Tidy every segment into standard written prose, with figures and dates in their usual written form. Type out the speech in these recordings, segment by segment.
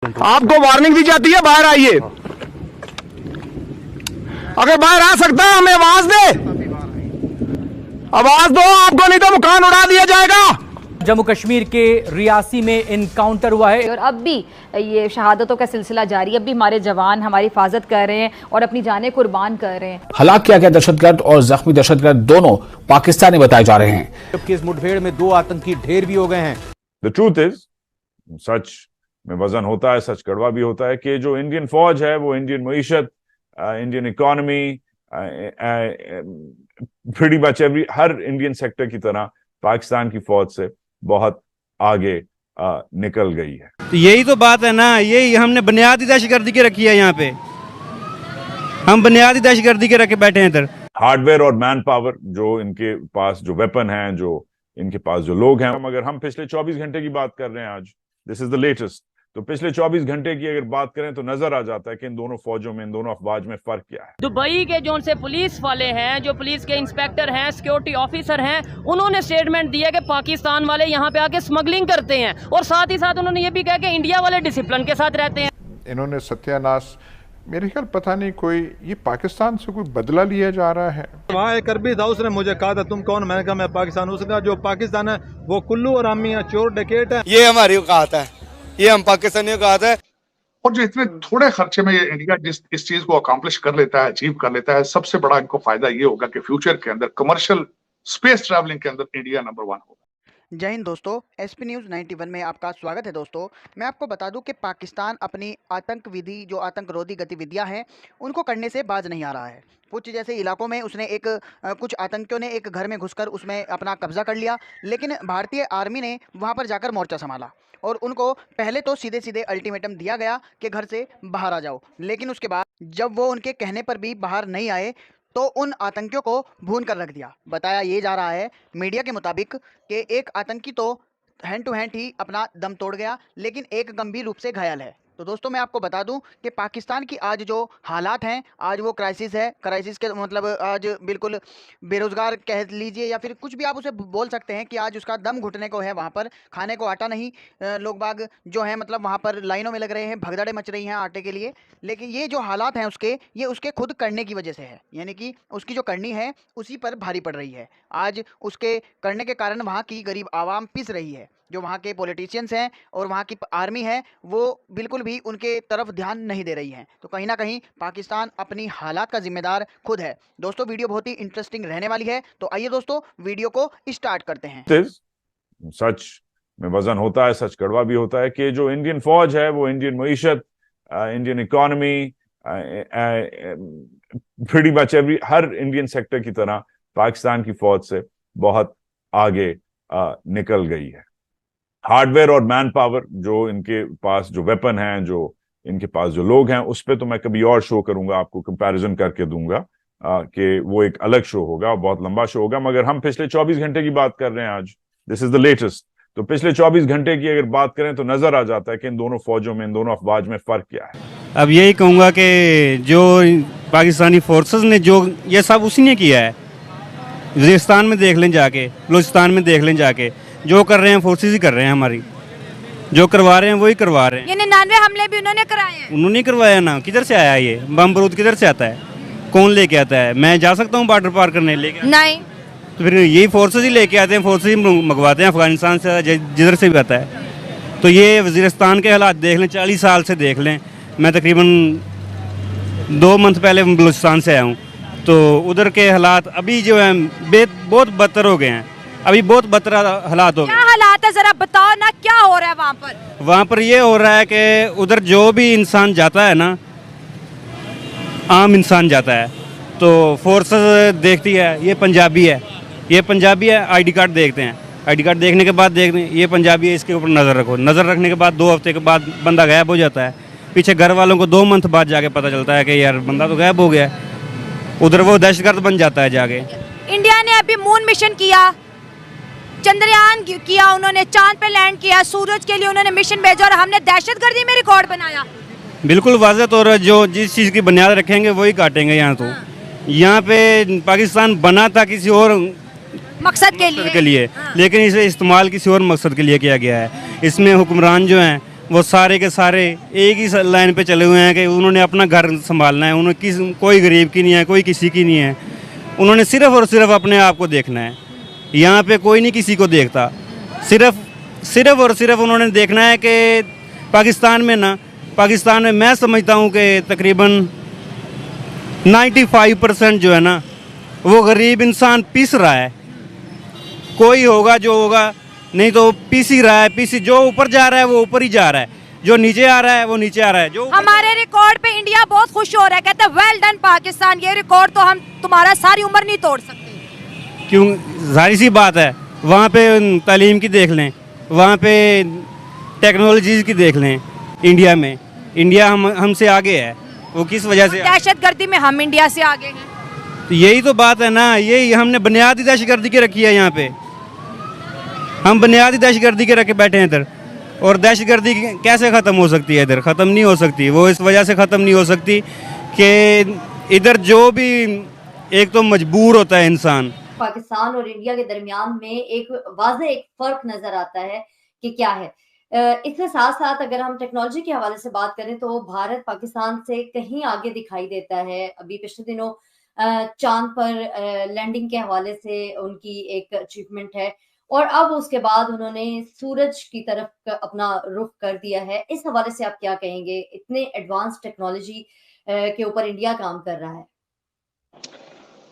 आपको वार्निंग दी जाती है, बाहर आइए। अगर बाहर आ सकता है हमें आवाज दे, आवाज दो आपको, नहीं तो मकान उड़ा दिया जाएगा। जम्मू कश्मीर के रियासी में इनकाउंटर हुआ है और अब भी ये शहादतों का सिलसिला जारी है। अब भी हमारे जवान हमारी हिफाजत कर रहे हैं और अपनी जानें कुर्बान कर रहे हैं। हलाक किया गया दहशतगर्द और जख्मी दहशतगर्द दोनों पाकिस्तानी बताए जा रहे हैं। जबकि इस मुठभेड़ में 2 आतंकी ढेर भी हो गए हैं। द ट्रूथ इज, सच में वजन होता है, सच कड़वा भी होता है कि जो इंडियन फौज है वो इंडियन मईशत, इंडियन इकोनॉमी, प्रीटी मच हर इंडियन सेक्टर की तरह पाकिस्तान की फौज से बहुत आगे निकल गई है। तो यही तो बात है ना, यही हमने बुनियादी दहशतगर्दी के रखी है यहाँ पे, हम बुनियादी दहशतगर्दी के रखे बैठे हैं इधर। हार्डवेयर और मैन पावर जो इनके पास, जो वेपन हैं, जो इनके पास जो लोग हैं, अगर हम पिछले 24 घंटे की बात कर रहे हैं आज, दिस इज द लेटेस्ट, तो पिछले 24 घंटे की अगर बात करें तो नजर आ जाता है कि इन दोनों फौजों में, इन दोनों अफवाज में फर्क क्या है। दुबई के जो उनसे पुलिस वाले हैं, जो पुलिस के इंस्पेक्टर हैं, सिक्योरिटी ऑफिसर हैं, उन्होंने स्टेटमेंट दिया कि पाकिस्तान वाले यहाँ पे आके स्मगलिंग करते हैं और साथ ही साथ उन्होंने ये भी कहा कि इंडिया वाले डिसिप्लिन के साथ रहते हैं। इन्होंने सत्यानाश, मेरे ख्याल पता नहीं कोई ये पाकिस्तान से कोई बदला लिया जा रहा है। वहाँ एक अरबी था, उसने मुझे कहा था तुम कौन, मैंने कहा मैं पाकिस्तान। उसका जो पाकिस्तान है वो कुल्लू और आमी है, चोर डकैत है। ये हमारी औकात है, ये हम पाकिस्तानियों का औकात है। और जो इतने थोड़े खर्चे में ये इंडिया इस चीज को अकम्प्लिश कर लेता है, अचीव कर लेता है, सबसे बड़ा इनको फायदा ये होगा कि फ्यूचर के अंदर कमर्शियल स्पेस ट्रैवलिंग के अंदर इंडिया नंबर 1 होगा। जय हिंद दोस्तों, एसपी न्यूज़ 91 में आपका स्वागत है। दोस्तों, मैं आपको बता दूं कि पाकिस्तान अपनी आतंकविधि, जो आतंकरोधी गतिविधियां हैं, उनको करने से बाज नहीं आ रहा है। कुछ जैसे इलाकों में उसने कुछ आतंकियों ने एक घर में घुसकर उसमें अपना कब्जा कर लिया, लेकिन भारतीय आर्मी ने वहां पर जाकर मोर्चा संभाला और उनको पहले तो सीधे सीधे अल्टीमेटम दिया गया कि घर से बाहर आ जाओ, लेकिन उसके बाद जब वो उनके कहने पर भी बाहर नहीं आए तो उन आतंकियों को भून कर रख दिया। बताया ये जा रहा है मीडिया के मुताबिक कि एक आतंकी तो हैंड टू हैंड ही अपना दम तोड़ गया, लेकिन एक गंभीर रूप से घायल है। तो दोस्तों, मैं आपको बता दूं कि पाकिस्तान की आज जो हालात हैं, आज वो क्राइसिस है। क्राइसिस के मतलब आज बिल्कुल बेरोज़गार कह लीजिए या फिर कुछ भी आप उसे बोल सकते हैं कि आज उसका दम घुटने को है। वहाँ पर खाने को आटा नहीं, लोग बाग जो हैं मतलब वहाँ पर लाइनों में लग रहे हैं, भगदड़े मच रही हैं आटे के लिए। लेकिन ये जो हालात हैं उसके, ये उसके खुद करने की वजह से है, यानी कि उसकी जो करनी है उसी पर भारी पड़ रही है। आज उसके करने के कारण वहाँ की गरीब आवाम पिस रही है। जो वहाँ के पॉलिटिशियंस हैं और वहाँ की आर्मी है वो बिल्कुल भी उनके तरफ ध्यान नहीं दे रही है। तो कहीं ना कहीं पाकिस्तान अपनी हालात का जिम्मेदार खुद है। दोस्तों, वीडियो बहुत ही इंटरेस्टिंग रहने वाली है, तो आइए दोस्तों वीडियो को स्टार्ट करते हैं। सच में वजन होता है, सच कड़वा भी होता है कि जो इंडियन फौज है वो इंडियन मईशत, इंडियन इकोनॉमी, प्रीटी मच हर इंडियन सेक्टर की तरह पाकिस्तान की फौज से बहुत आगे निकल गई है। हार्डवेयर और मैन पावर जो इनके पास, जो वेपन हैं, जो इनके पास जो लोग हैं, उस पर तो मैं कभी और शो करूंगा, आपको कंपैरिजन करके दूंगा कि वो एक अलग शो होगा, बहुत लंबा शो होगा। मगर हम पिछले 24 घंटे की बात कर रहे हैं आज, दिस इज द लेटेस्ट, तो पिछले 24 घंटे की अगर बात करें तो नजर आ जाता है कि इन दोनों फौजों में, इन दोनों अफवाज में फर्क क्या है। अब यही कहूँगा कि जो पाकिस्तानी फोर्सेस ने जो ये सब उसी ने किया है। वजीरिस्तान में देख लें जाके, बलूचिस्तान में देख लें जाके, जो कर रहे हैं फोर्सेस ही कर रहे हैं, हमारी जो करवा रहे हैं वही करवा रहे हैं। ये 99 हमले भी उन्होंने कराए हैं। उन्होंने करवाया ना, किधर से आया ये बम बारूद, किधर से आता है, कौन लेके आता है? मैं जा सकता हूँ बॉर्डर पार करने? लेके नहीं, तो फिर यही फोर्सेस ही लेके आते हैं, फोर्सेस ही मंगवाते हैं अफगानिस्तान से, जिधर से भी आता है। तो ये वजीरिस्तान के हालात देख लें, 40 साल से देख लें। मैं तकरीबन 2 मंथ पहले बलूचिस्तान से आया हूँ, तो उधर के हालात अभी जो है बहुत बदतर हो गए हैं। अभी बहुत बदतर हालात हो गए। क्या हालात है जरा बताओ ना, क्या हो रहा है वहाँ पर? वहाँ पर ये हो रहा है कि उधर जो भी इंसान जाता है ना, आम इंसान जाता है, तो फोर्सेस देखती है ये पंजाबी है, ये पंजाबी है, आईडी कार्ड देखते हैं, आईडी कार्ड देखने के बाद देखते हैं ये पंजाबी है, इसके ऊपर नज़र रखो। नज़र रखने के बाद 2 हफ्ते के बाद बंदा गायब हो जाता है। पीछे घर वालों को 2 मंथ बाद जाके पता चलता है कि यार बंदा तो गायब हो गया। उधर वो दहशतगर्द बन जाता है जाके। इंडिया ने अभी मून मिशन किया, चंद्रयान किया, उन्होंने चांद पे लैंड किया, सूरज के लिए उन्होंने मिशन भेजा और हमने दहशतगर्दी में रिकॉर्ड बनाया। बिल्कुल वाज़ेह तौर पर जो जिस चीज़ की बुनियाद रखेंगे वही काटेंगे। यहाँ तो यहाँ पे पाकिस्तान बना था किसी और मकसद के लिए लेकिन इसे इस्तेमाल किसी और मकसद के लिए किया गया है। इसमें हुक्मरान जो हैं वो सारे के सारे एक ही लाइन पे चले हुए हैं कि उन्होंने अपना घर संभालना है, उन्होंने कोई गरीब की नहीं है, कोई किसी की नहीं है, उन्होंने सिर्फ और सिर्फ अपने आप को देखना है। यहाँ पे कोई नहीं किसी को देखता, सिर्फ और सिर्फ उन्होंने देखना है कि पाकिस्तान में मैं समझता हूँ कि तकरीबन 95% जो है ना वो गरीब इंसान पीस रहा है। कोई होगा जो होगा, नहीं तो पीस ही रहा है, पीसी जो ऊपर जा रहा है वो ऊपर ही जा रहा है, जो नीचे आ रहा है वो नीचे आ रहा है। जो हमारे रिकॉर्ड पे इंडिया बहुत खुश हो रहा है, कहते हैं वेल डन पाकिस्तान, ये रिकॉर्ड तो हम तुम्हारा सारी उम्र नहीं तोड़ सकते। क्यों, जाहिर सी बात है, वहाँ पे तालीम की देख लें, वहाँ पे टेक्नोलॉजीज की देख लें। इंडिया हमसे आगे है, वो किस वजह से? दहशतगर्दी में हम इंडिया से आगे हैं। तो यही तो बात है ना, यही हमने बुनियाद ही दहशतगर्दी के रखी है। यहाँ पे हम बुनियाद ही दहशतगर्दी के रखे बैठे हैं इधर, और दहशतगर्दी कैसे ख़त्म हो सकती है? इधर ख़त्म नहीं हो सकती, वो इस वजह से ख़त्म नहीं हो सकती कि इधर जो भी एक तो मजबूर होता है इंसान। पाकिस्तान और इंडिया के दरमियान में एक फर्क नजर आता है कि क्या है। इसके साथ साथ अगर हम टेक्नोलॉजी के हवाले से बात करें तो भारत पाकिस्तान से कहीं आगे दिखाई देता है। अभी पिछले दिनों चांद पर लैंडिंग के हवाले से उनकी एक अचीवमेंट है, और अब उसके बाद उन्होंने सूरज की तरफ अपना रुख कर दिया है। इस हवाले से आप क्या कहेंगे? इतने एडवांस टेक्नोलॉजी के ऊपर इंडिया काम कर रहा है।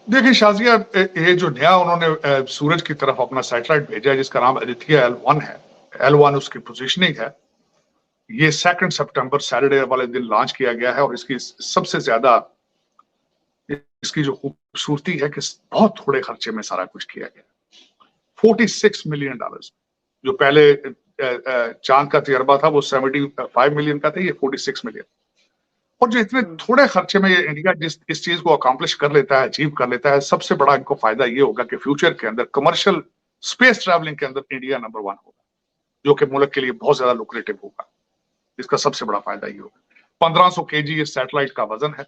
देखिए शाजिया, ये जो नया उन्होंने सूरज की तरफ अपना सैटेलाइट भेजा है जिसका नाम आदित्य L1 है, L1 उसकी पोजीशनिंग है। ये 2 सितंबर सैटरडे वाले दिन लॉन्च किया गया है, और इसकी सबसे ज्यादा इसकी जो खूबसूरती है कि बहुत थोड़े खर्चे में सारा कुछ किया गया। $46 मिलियन, जो पहले चांद का तजर्बा था वो 75 मिलियन का था, ये 46 मिलियन। और जो इतने थोड़े खर्चे में ये इंडिया इस चीज को अकम्प्लिश कर लेता है, अचीव कर लेता है, सबसे बड़ा इनको फायदा ये होगा कि फ्यूचर के अंदर कमर्शियल स्पेस ट्रैवलिंग के अंदर इंडिया नंबर 1 होगा, जो कि मुल्क के लिए बहुत ज्यादा लुक्रेटिव होगा। इसका सबसे बड़ा फायदा ये होगा। 1500 kg ये सैटेलाइट का वजन है।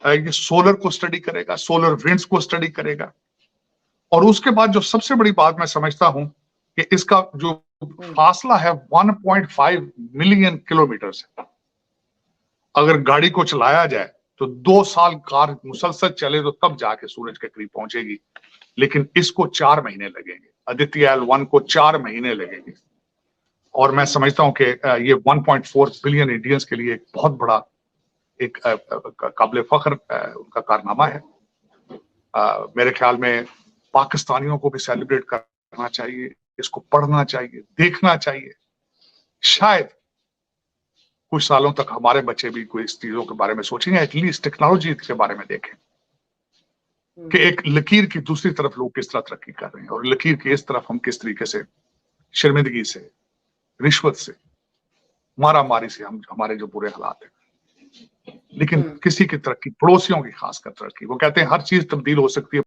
ये सोलर को स्टडी करेगा, सोलर विंड्स को स्टडी करेगा, और उसके बाद जो सबसे बड़ी बात मैं समझता हूं कि इसका जो फासला है 1.5 मिलियन किलोमीटर से। अगर गाड़ी को चलाया जाए तो 2 साल कार मुसलसल चले तो तब जाके सूरज के करीब पहुंचेगी, लेकिन इसको 4 महीने लगेंगे। आदित्य L1 को 4 महीने लगेंगे, और मैं समझता हूं कि ये 1.4 बिलियन इंडियंस के लिए एक बहुत बड़ा एक काबिल फख्र उनका कारनामा है। मेरे ख्याल में पाकिस्तानियों को भी सेलिब्रेट करना चाहिए, इसको पढ़ना चाहिए, देखना चाहिए। शायद कुछ सालों तक हमारे बच्चे भी कोई इस चीजों के बारे में सोचेंगे, एटलीस्ट टेक्नोलॉजी के बारे में देखें कि एक लकीर की दूसरी तरफ लोग किस तरह तरक्की कर रहे हैं, और लकीर की इस तरफ हम किस तरीके से शर्मिंदगी से, रिश्वत से, मारामारी से हमारे जो बुरे हालात हैं। लेकिन किसी की तरक्की, पड़ोसियों की खासकर तरक्की, वो कहते हैं हर चीज तब्दील हो सकती है